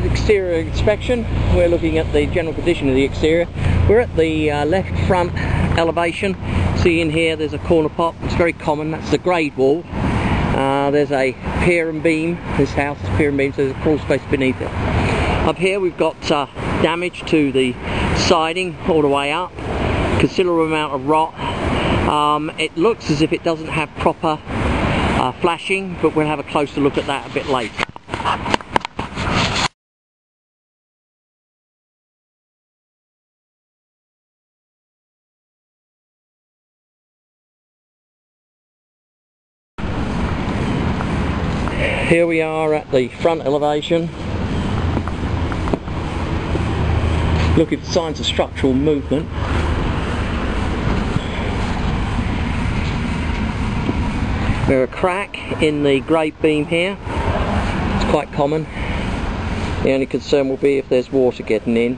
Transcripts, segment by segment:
exterior inspection. We're looking at the general condition of the exterior. We're at the left front elevation. See in here there's a corner pop. It's very common. That's the grade wall. There's a pier and beam. This house is pier and beam, so there's a crawl space beneath it. Up here we've got damage to the siding all the way up. Considerable amount of rot. It looks as if it doesn't have proper flashing, but we'll have a closer look at that a bit later. Here we are at the front elevation. Looking at signs of structural movement. There's a crack in the grate beam here. It's quite common. The only concern will be if there's water getting in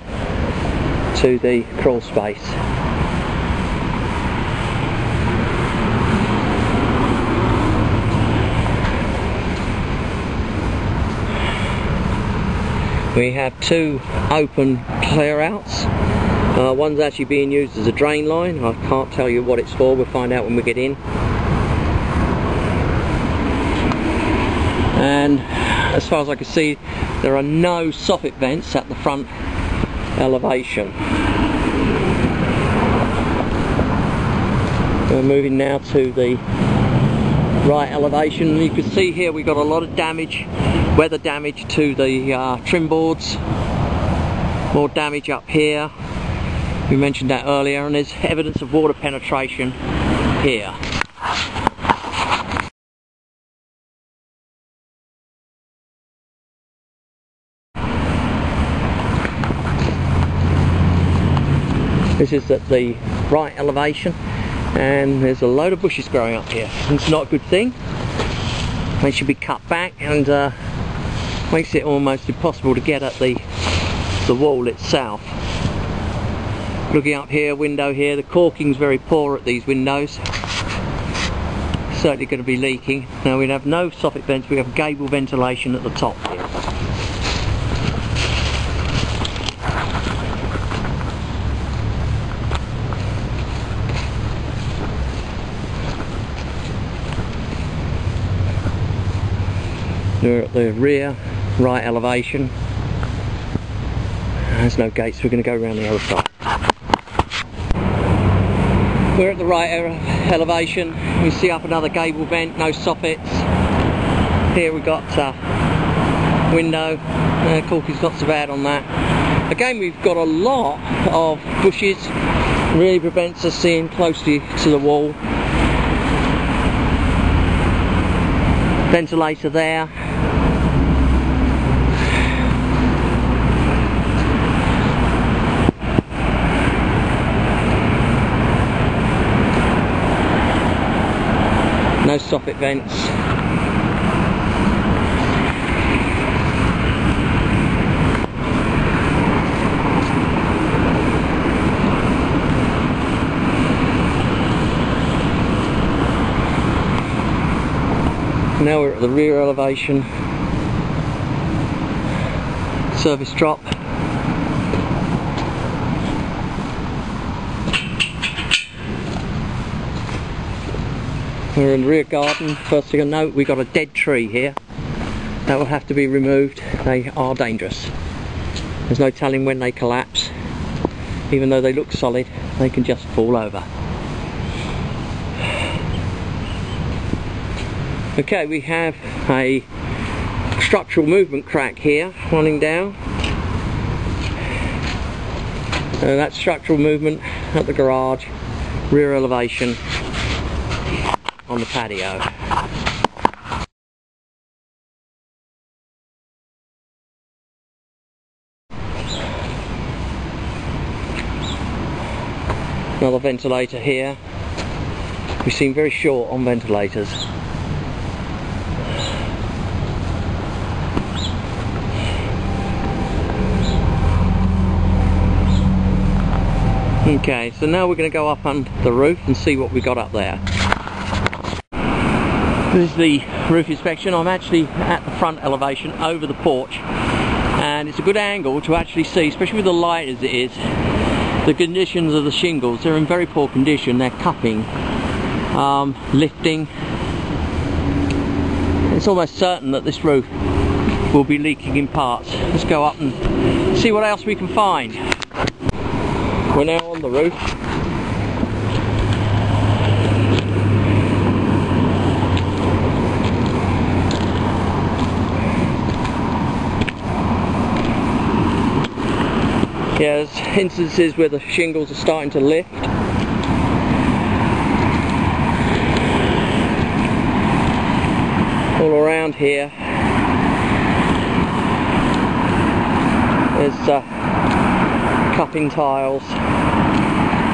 to the crawl space. We have two open clear outs. One's actually being used as a drain line. I can't tell you what it's for. We'll find out when we get in. And as far as I can see, there are no soffit vents at the front elevation. We're moving now to the right elevation. You can see here we've got a lot of damage, weather damage to the trim boards. More damage up here. We mentioned that earlier, and there's evidence of water penetration here. This is at the right elevation, and there's a load of bushes growing up here. It's not a good thing. They should be cut back, and makes it almost impossible to get at the wall itself. Looking up here, window here, the caulking's very poor at these windows. Certainly going to be leaking. Now we have no soffit vents, we have gable ventilation at the top here. We're at the rear right elevation. There's no gates, we're going to go around the other side. We're at the right elevation. We see up another gable vent, no soffits. Here we've got window. Caulking's not so bad on that. Again, we've got a lot of bushes. Really prevents us seeing closely to the wall. Ventilator there. No soffit vents. Now we're at the rear elevation. Surface drop. We're in the rear garden. First thing I note, we've got a dead tree here. That will have to be removed. They are dangerous. There's no telling when they collapse. Even though they look solid, they can just fall over. Okay, we have a structural movement crack here running down. That's structural movement at the garage, rear elevation on the patio. Another ventilator here. We seem very short on ventilators. Okay, so now we're going to go up on the roof and see what we got up there. This is the roof inspection. I'm actually at the front elevation over the porch, and it's a good angle to actually see, especially with the light as it is, the conditions of the shingles. They're in very poor condition. They're cupping, lifting. It's almost certain that this roof will be leaking in parts. Let's go up and see what else we can find. We're now on the roof. Yeah, there's instances where the shingles are starting to lift. All around here there's cupping tiles.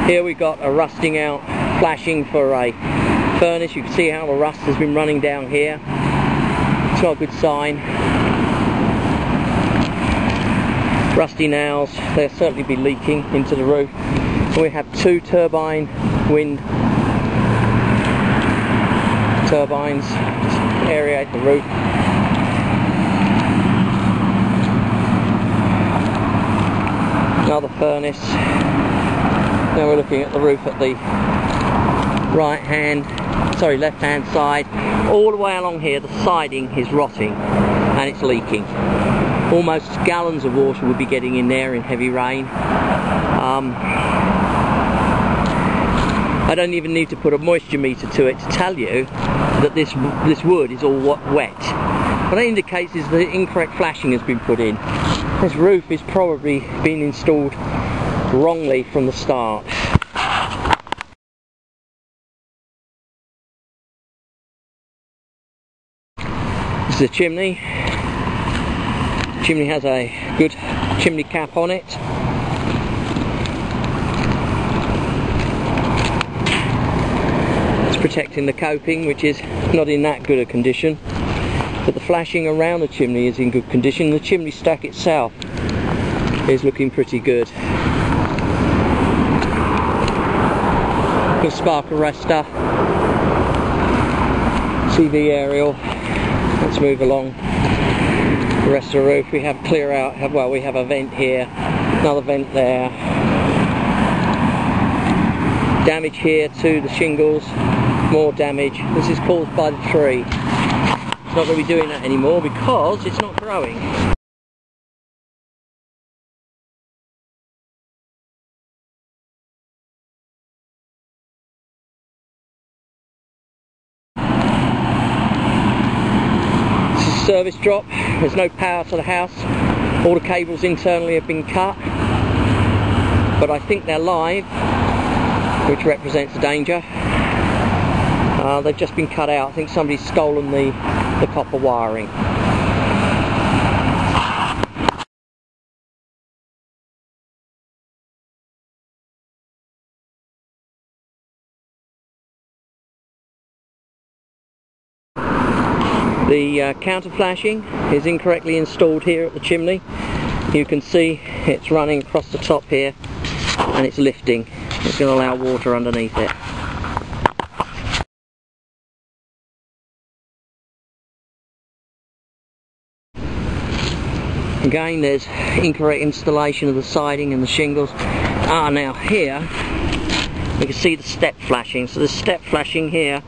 Here we got a rusting out flashing for a furnace. You can see how the rust has been running down here. It's not a good sign. Rusty nails, they'll certainly be leaking into the roof. We have 2 turbine wind turbines to aerate the roof. Another furnace. Now we're looking at the roof at the left hand side. All the way along here the siding is rotting and it's leaking. Almost gallons of water will be getting in there in heavy rain. I don't even need to put a moisture meter to it to tell you that this wood is all wet. What that indicates is the incorrect flashing has been put in. This roof has probably been installed wrongly from the start. This is a chimney. The chimney has a good chimney cap on it. It's protecting the coping, which is not in that good a condition, but the flashing around the chimney is in good condition. The chimney stack itself is looking pretty good. Good spark arrestor, CV aerial. Let's move along the rest of the roof. We have clear out, we have a vent here, another vent there. Damage here to the shingles, more damage. This is caused by the tree. It's not going to be doing that anymore because it's not growing. Service drop. There's no power to the house. All the cables internally have been cut, but I think they're live, which represents a danger. They've just been cut out. I think somebody's stolen the copper wiring. The counter flashing is incorrectly installed here at the chimney. You can see it's running across the top here and it's lifting. It's going to allow water underneath it. Again, there's incorrect installation of the siding and the shingles. Now here you can see the step flashing. So there's step flashing here.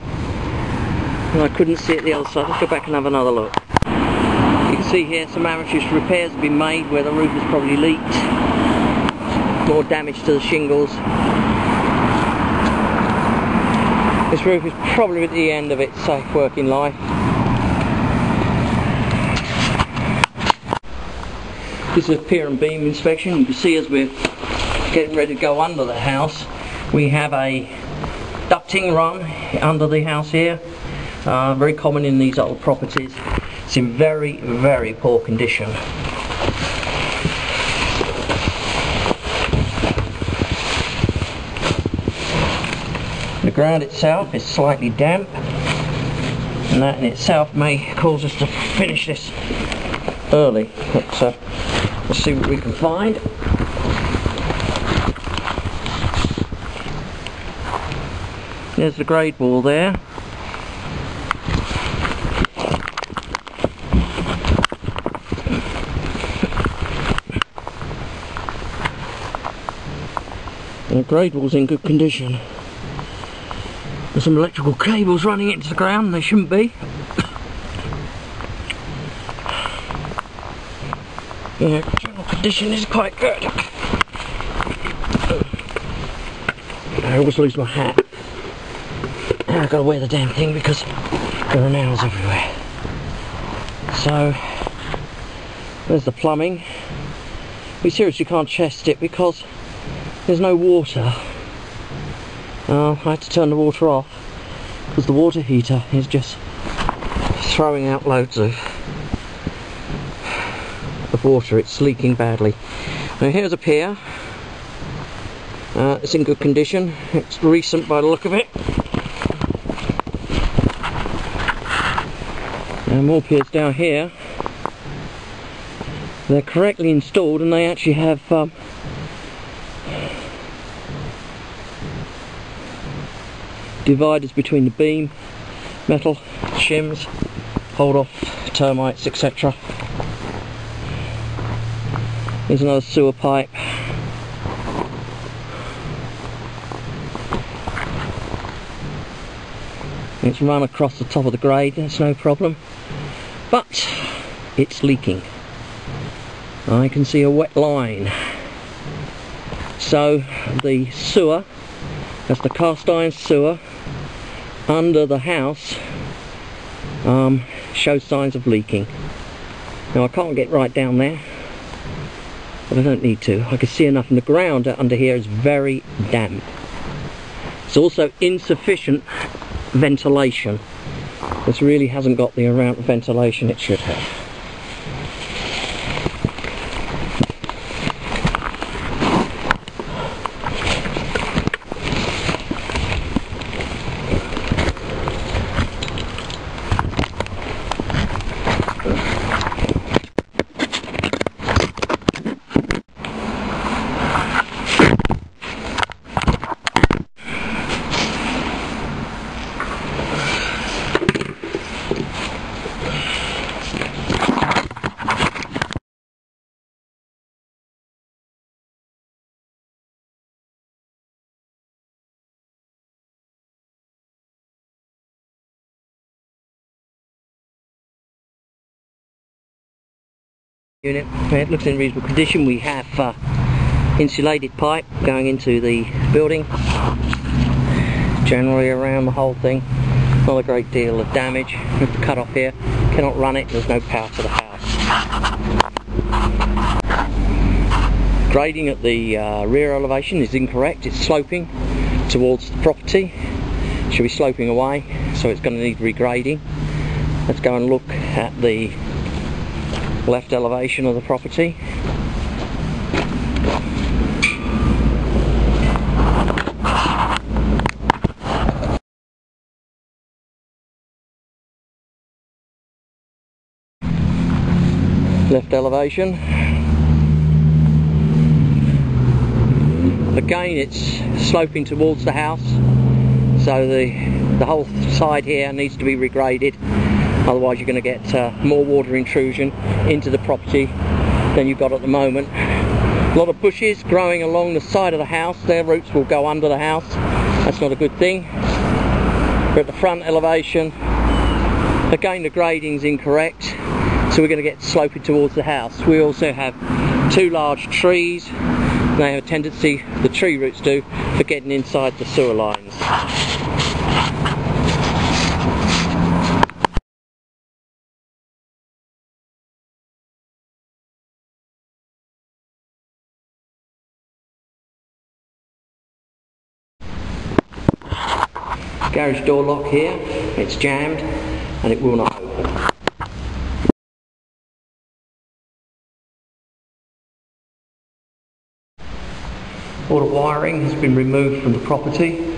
And I couldn't see it the other side. Let's go back and have another look. You can see here some amateurish repairs have been made where the roof has probably leaked. More damage to the shingles. This roof is probably at the end of its safe working life. This is a pier and beam inspection. You can see as we're getting ready to go under the house, we have a ducting run under the house here. Very common in these old properties. It's in very, very poor condition. The ground itself is slightly damp, and that in itself may cause us to finish this early. But let's see what we can find. There's the grade wall there. The grade wall's in good condition. There's some electrical cables running into the ground, they shouldn't be. Yeah, general condition is quite good. I always lose my hat. Now I've got to wear the damn thing because there are nails everywhere. So, there's the plumbing. We seriously can't test it because there's no water. I had to turn the water off because the water heater is just throwing out loads of water. It's leaking badly. Now here's a pier. It's in good condition. It's recent by the look of it. And more piers down here. They're correctly installed and they actually have dividers between the beam, metal, shims, hold off termites, etc. Here's another sewer pipe. It's run across the top of the grade, that's no problem. But it's leaking. I can see a wet line. So the sewer, that's the cast iron sewer under the house, shows signs of leaking. Now I can't get right down there, but I don't need to. I can see enough, and the ground under here is very damp. It's also insufficient ventilation. This really hasn't got the amount of ventilation it should have. Unit, it looks in reasonable condition. We have insulated pipe going into the building, generally around the whole thing. Not a great deal of damage. We have to cut off here, cannot run it, there's no power to the house. Grading at the rear elevation is incorrect. It's sloping towards the property. It should be sloping away, so it's going to need regrading. Let's go and look at the left elevation of the property. Left elevation. Again, it's sloping towards the house, so the whole side here needs to be regraded. Otherwise you're going to get more water intrusion into the property than you've got at the moment. A lot of bushes growing along the side of the house. Their roots will go under the house. That's not a good thing. We're at the front elevation. Again, the grading's incorrect, so we're going to get sloping towards the house. We also have two large trees. They have a tendency, the tree roots do, for getting inside the sewer lines. Garage door lock here, it's jammed and it will not open. All the wiring has been removed from the property.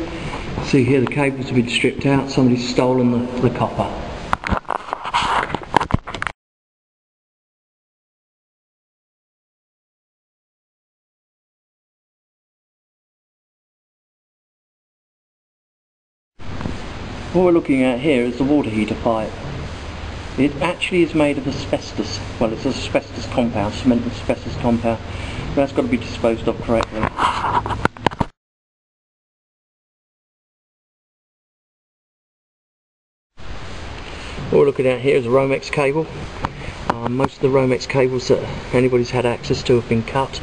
See here the cables have been stripped out, somebody's stolen the copper. What we're looking at here is the water heater pipe. It actually is made of asbestos. Well, it's an asbestos compound, cement asbestos compound. But that's got to be disposed of correctly. we're looking at here is a Romex cable. Most of the Romex cables that anybody's had access to have been cut,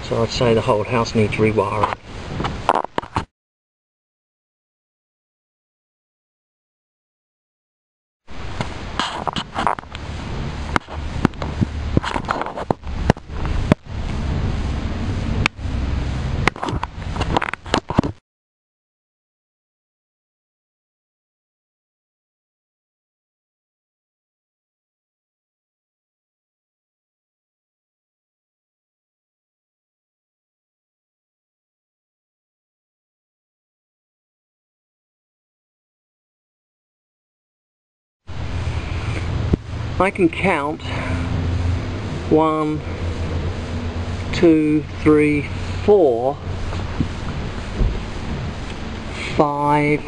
so I'd say the whole house needs rewiring. I can count 1, 2, 3, 4, 5,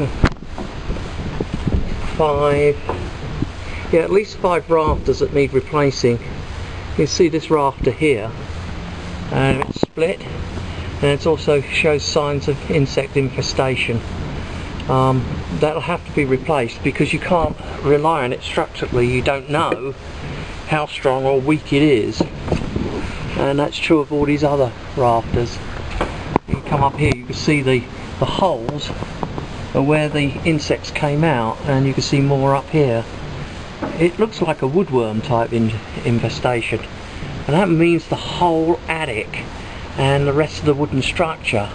yeah, at least 5 rafters that need replacing. You can see this rafter here, and it's split, and it also shows signs of insect infestation. That'll have to be replaced because you can't rely on it structurally. You don't know how strong or weak it is, and that's true of all these other rafters. You can come up here, you can see the holes are where the insects came out, and you can see more up here. It looks like a woodworm type infestation, and that means the whole attic and the rest of the wooden structure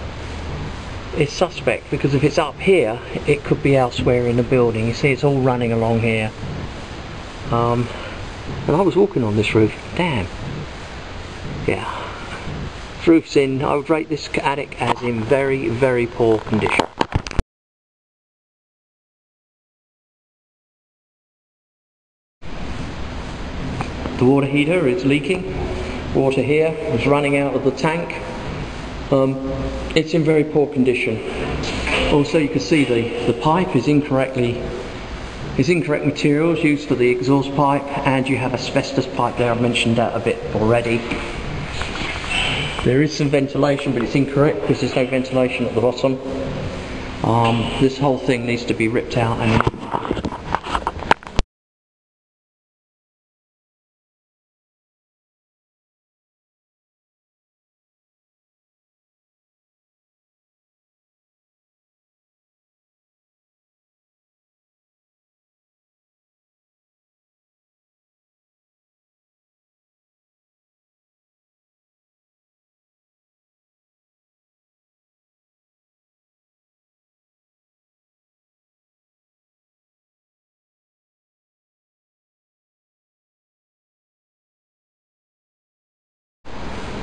is suspect, because if it's up here it could be elsewhere in the building. You see it's all running along here, and I was walking on this roof. Damn, yeah, this roof's in, I would rate this attic as in very, very poor condition. The water heater is leaking. Water here is running out of the tank. It's in very poor condition. Also, you can see the pipe is incorrect materials used for the exhaust pipe, and you have asbestos pipe there. I've mentioned that a bit already. There is some ventilation, but it's incorrect because there's no ventilation at the bottom. This whole thing needs to be ripped out and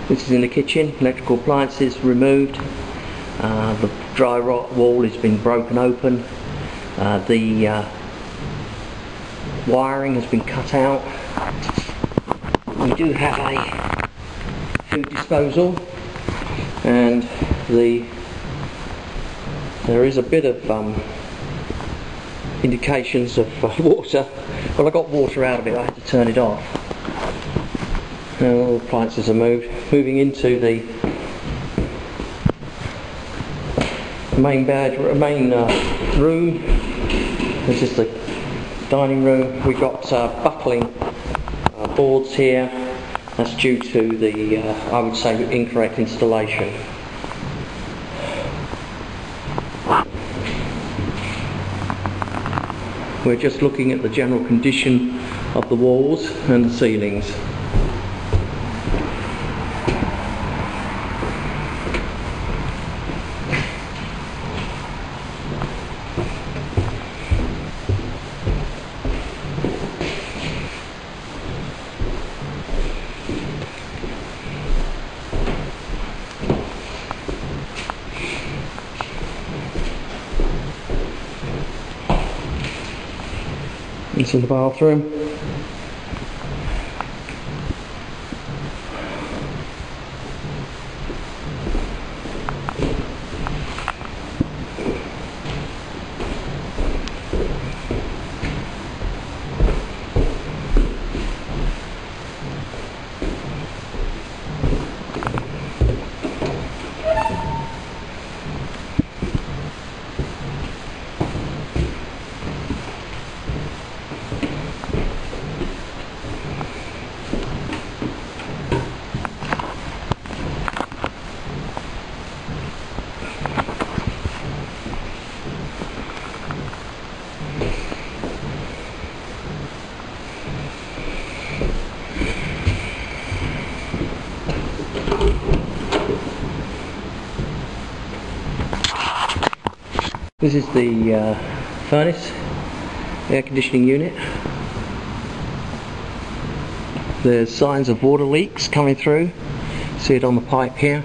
this is in the kitchen. Electrical appliances removed. The dry rot wall has been broken open. The wiring has been cut out. We do have a food disposal, and there is a bit of indications of water. Well, I got water out of it, I had to turn it off. Now all the appliances are moved. Moving into the main room. This is the dining room. We've got buckling boards here. That's due to the, I would say, incorrect installation. We're just looking at the general condition of the walls and the ceilings. It's in the bathroom. This is the furnace, air conditioning unit. There's signs of water leaks coming through. See it on the pipe here.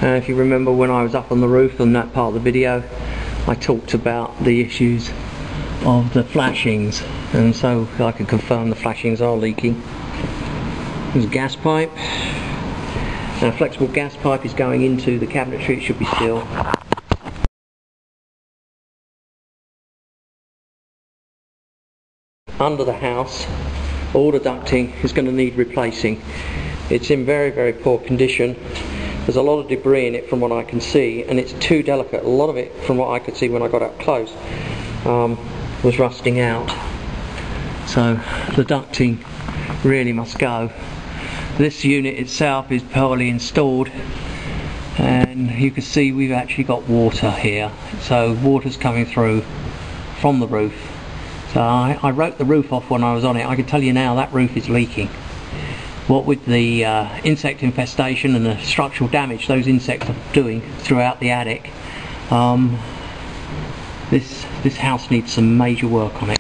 If you remember when I was up on the roof on that part of the video, I talked about the issues of the flashings, and so I can confirm the flashings are leaking. There's a gas pipe. Now, a flexible gas pipe is going into the cabinetry. It should be steel. Under the house, all the ducting is going to need replacing. It's in very, very poor condition. There's a lot of debris in it from what I can see, and it's too delicate. A lot of it, from what I could see when I got up close, was rusting out. So the ducting really must go. This unit itself is poorly installed, and you can see we've actually got water here. So water's coming through from the roof. So I wrote the roof off when I was on it. I can tell you now that roof is leaking. What with the insect infestation and the structural damage those insects are doing throughout the attic, this house needs some major work on it.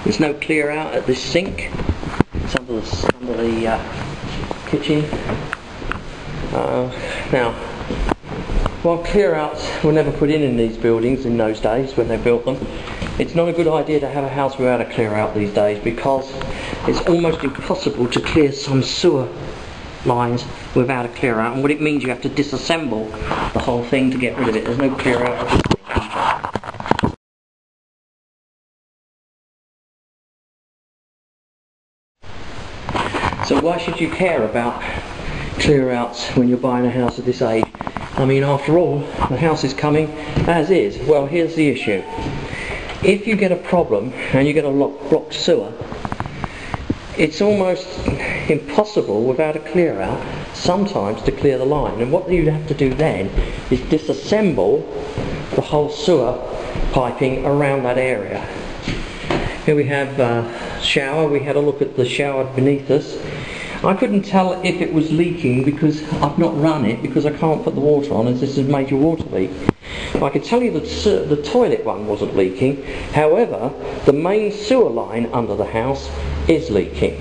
There's no clear out at this sink. It's under the kitchen. Now, while clear outs were never put in these buildings in those days when they built them, it's not a good idea to have a house without a clear out these days, because it's almost impossible to clear some sewer lines without a clear out, and what it means, you have to disassemble the whole thing to get rid of it. There's no clear out at this sink. So why should you care about clear outs when you're buying a house at this age? I mean, after all, the house is coming as is. Well, here's the issue. If you get a problem and you get a blocked sewer, it's almost impossible without a clear out sometimes to clear the line. And what you'd have to do then is disassemble the whole sewer piping around that area. Here we have a shower. We had a look at the shower beneath us. I couldn't tell if it was leaking because I've not run it, because I can't put the water on as this is a major water leak. I can tell you that the toilet one wasn't leaking. However, the main sewer line under the house is leaking.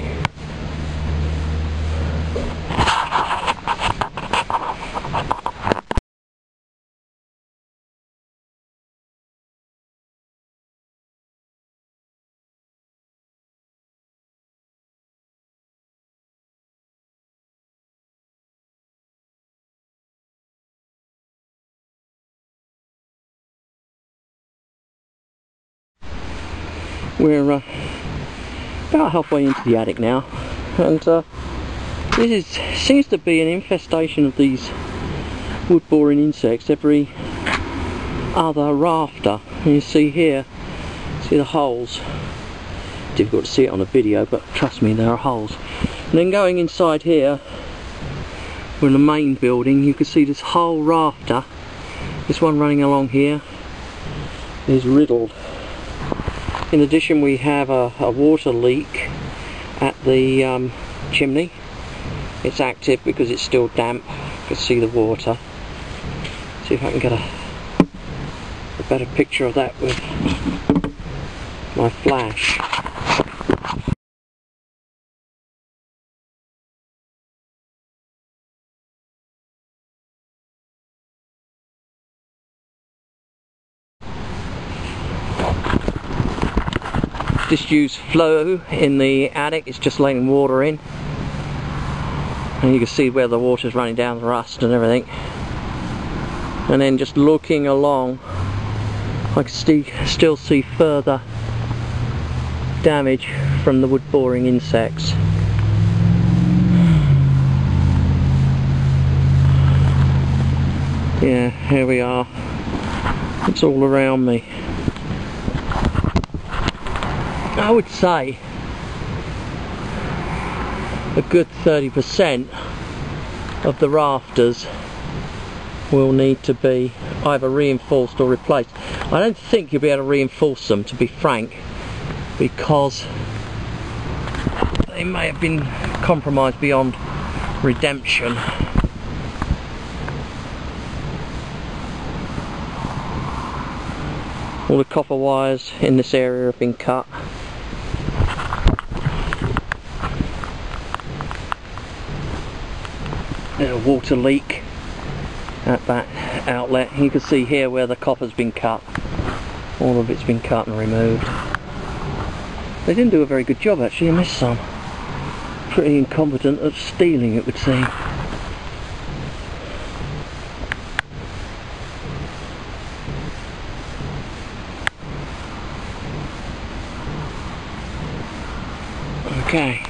We're about halfway into the attic now, and this seems to be an infestation of these wood-boring insects every other rafter. And you see here, see the holes. Difficult to see it on a video, but trust me, there are holes. And then going inside here, we're in the main building, you can see this whole rafter, this one running along here, is riddled. In addition, we have a water leak at the chimney. It's active because it's still damp. You can see the water. See if I can get a better picture of that with my flash. Disused flow in the attic, it's just letting water in, and you can see where the water's running down the rust and everything. And then just looking along, I can still see further damage from the wood boring insects. Yeah, here we are. It's all around me. I would say a good 30% of the rafters will need to be either reinforced or replaced. I don't think you'll be able to reinforce them, to be frank, because they may have been compromised beyond redemption. All the copper wires in this area have been cut. There's a water leak at that outlet. You can see here where the copper's been cut. All of it's been cut and removed. They didn't do a very good job actually in this some. Pretty incompetent at steeling, it would seem. Okay.